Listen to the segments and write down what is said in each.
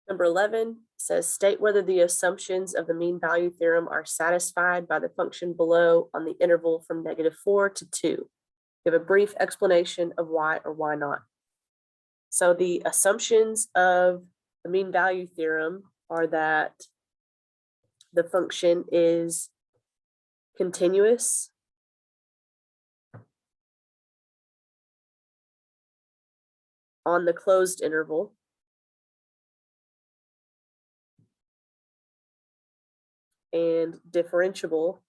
Number 11 says state whether the assumptions of the mean value theorem are satisfied by the function below on the interval from -4 to 2. Give a brief explanation of why or why not. So the assumptions of the mean value theorem are that the function is continuous, on the closed interval, and differentiable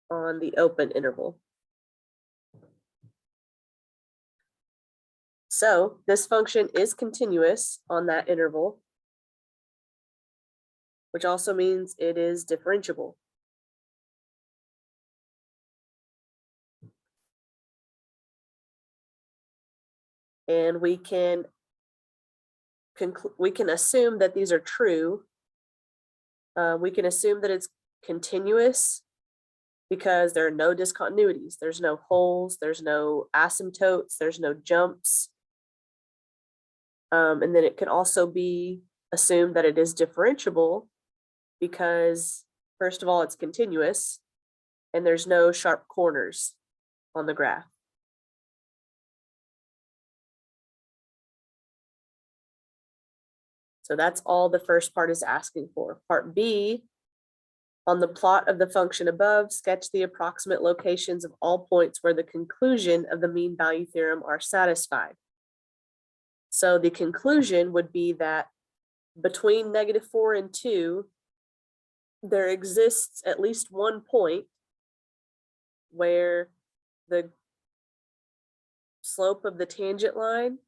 on the open interval. So this function is continuous on that interval, which also means it is differentiable. And we can assume that these are true. We can assume that it's continuous because there are no discontinuities. There's no holes, there's no asymptotes, there's no jumps. And then it can also be assumed that it is differentiable because, first of all, it's continuous and there's no sharp corners on the graph. So that's all the first part is asking for. Part B, on the plot of the function above, sketch the approximate locations of all points where the conclusion of the mean value theorem are satisfied. So the conclusion would be that between -4 and 2, there exists at least one point where the slope of the tangent line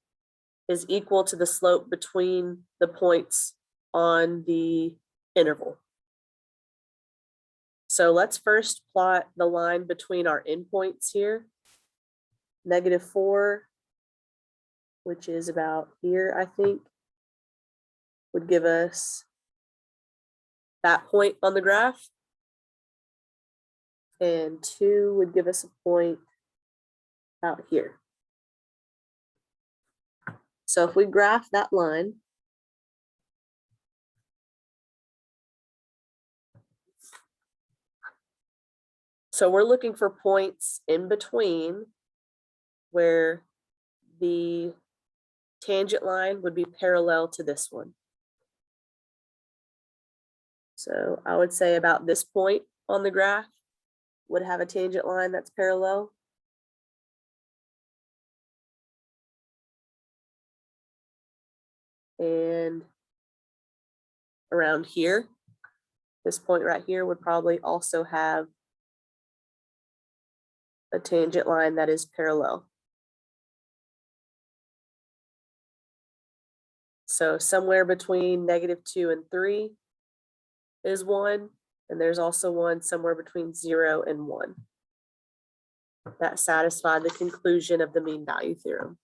is equal to the slope between the points on the interval. So let's first plot the line between our endpoints here. -4, which is about here, I think, would give us that point on the graph. And 2 would give us a point out here. So if we graph that line, so we're looking for points in between where the tangent line would be parallel to this one. So I would say about this point on the graph would have a tangent line that's parallel. And around here, this point right here would probably also have a tangent line that is parallel. So somewhere between -2 and 3 is one, and there's also one somewhere between 0 and 1. That satisfied the conclusion of the mean value theorem.